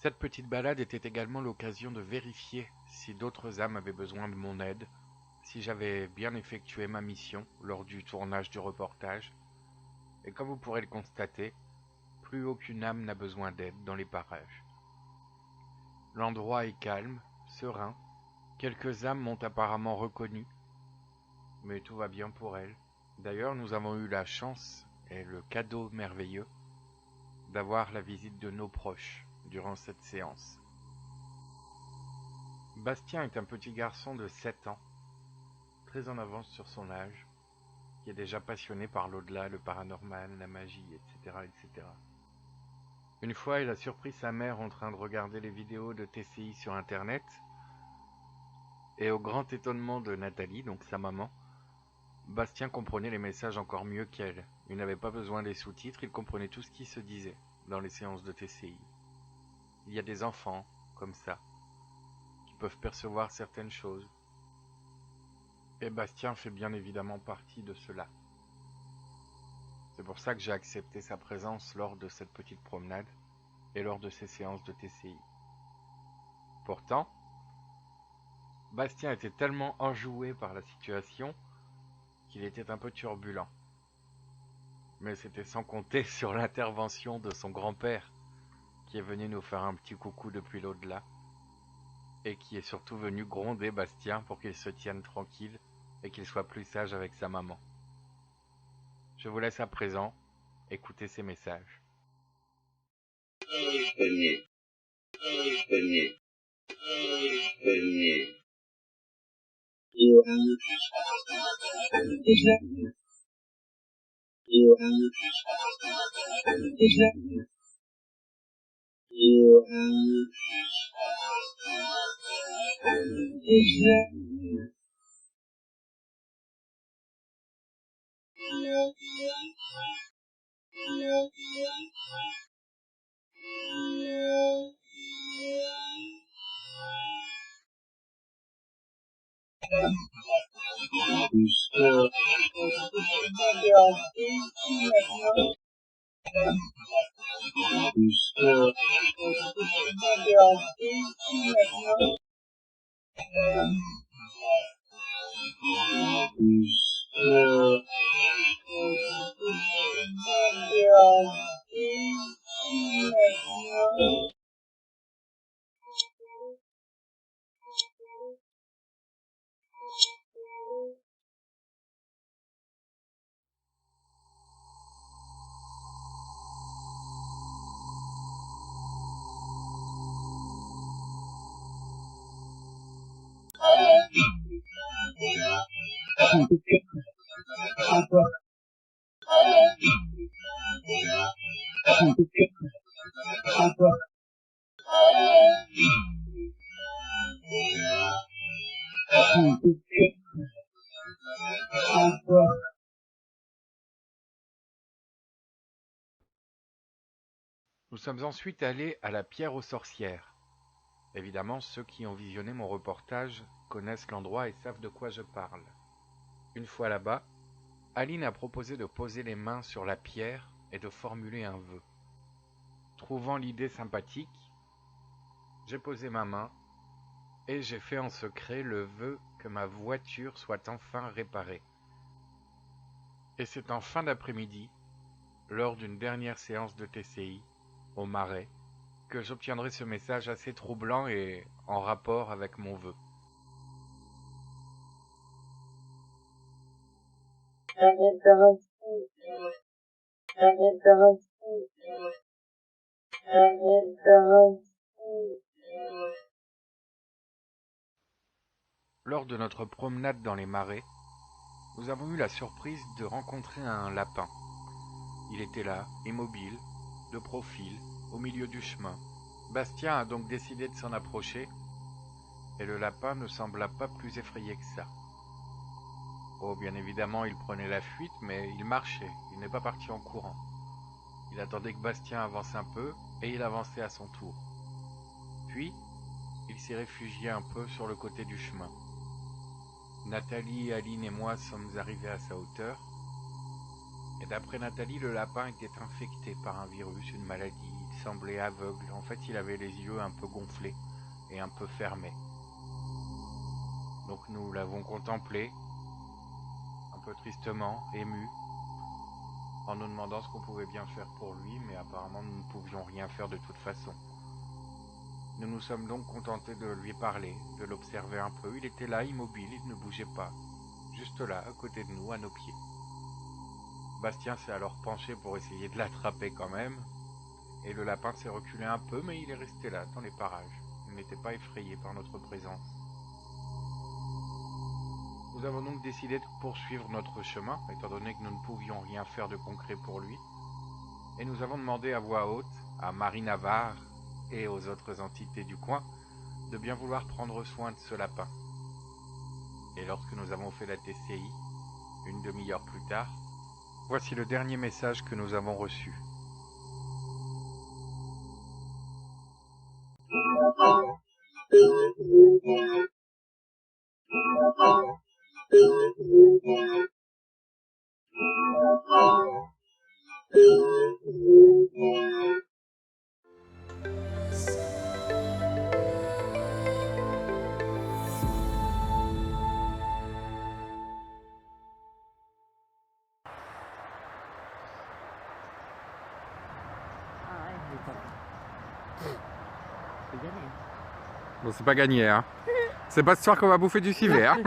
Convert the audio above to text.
Cette petite balade était également l'occasion de vérifier si d'autres âmes avaient besoin de mon aide, si j'avais bien effectué ma mission lors du tournage du reportage, et comme vous pourrez le constater, plus aucune âme n'a besoin d'aide dans les parages. L'endroit est calme, serein, quelques âmes m'ont apparemment reconnu, mais tout va bien pour elles. D'ailleurs, nous avons eu la chance et le cadeau merveilleux d'avoir la visite de nos proches durant cette séance. Bastien est un petit garçon de 7 ans, très en avance sur son âge, qui est déjà passionné par l'au-delà, le paranormal, la magie, etc., etc. Une fois, il a surpris sa mère en train de regarder les vidéos de TCI sur Internet, et au grand étonnement de Nathalie, donc sa maman, Bastien comprenait les messages encore mieux qu'elle. Il n'avait pas besoin des sous-titres, il comprenait tout ce qui se disait dans les séances de TCI. Il y a des enfants, comme ça, qui peuvent percevoir certaines choses. Et Bastien fait bien évidemment partie de cela. C'est pour ça que j'ai accepté sa présence lors de cette petite promenade et lors de ces séances de TCI. Pourtant, Bastien était tellement enjoué par la situation qu'il était un peu turbulent. Mais c'était sans compter sur l'intervention de son grand-père qui est venu nous faire un petit coucou depuis l'au-delà et qui est surtout venu gronder Bastien pour qu'il se tienne tranquille et qu'il soit plus sage avec sa maman. Je vous laisse à présent écouter ces messages. Venez. Nous sommes ensuite allés à la Pierre aux Sorcières. Évidemment, ceux qui ont visionné mon reportage connaissent l'endroit et savent de quoi je parle. Une fois là-bas, Aline a proposé de poser les mains sur la pierre et de formuler un vœu. Trouvant l'idée sympathique, j'ai posé ma main et j'ai fait en secret le vœu que ma voiture soit enfin réparée. Et c'est en fin d'après-midi, lors d'une dernière séance de TCI, au Marais, que j'obtiendrai ce message assez troublant et en rapport avec mon vœu. Lors de notre promenade dans les marais, nous avons eu la surprise de rencontrer un lapin. Il était là, immobile, de profil, au milieu du chemin. Bastien a donc décidé de s'en approcher, et le lapin ne sembla pas plus effrayé que ça. Oh, bien évidemment, il prenait la fuite, mais il marchait, il n'est pas parti en courant. Il attendait que Bastien avance un peu, et il avançait à son tour. Puis, il s'est réfugié un peu sur le côté du chemin. Nathalie, Aline et moi sommes arrivés à sa hauteur, Et d'après Nathalie, le lapin était infecté par un virus, une maladie. Il semblait aveugle. En fait, il avait les yeux un peu gonflés et un peu fermés. Donc nous l'avons contemplé, un peu tristement, ému, en nous demandant ce qu'on pouvait bien faire pour lui, mais apparemment nous ne pouvions rien faire de toute façon. Nous nous sommes donc contentés de lui parler, de l'observer un peu. Il était là, immobile, il ne bougeait pas, juste là, à côté de nous, à nos pieds. Bastien s'est alors penché pour essayer de l'attraper quand même, et le lapin s'est reculé un peu, mais il est resté là, dans les parages. Il n'était pas effrayé par notre présence. Nous avons donc décidé de poursuivre notre chemin, étant donné que nous ne pouvions rien faire de concret pour lui, et nous avons demandé à voix haute à Marie Navarre et aux autres entités du coin de bien vouloir prendre soin de ce lapin. Et lorsque nous avons fait la TCI, une demi-heure plus tard, voici le dernier message que nous avons reçu. C'est gagné. Bon, c'est pas gagné, hein. C'est pas ce soir qu'on va bouffer du civet, hein.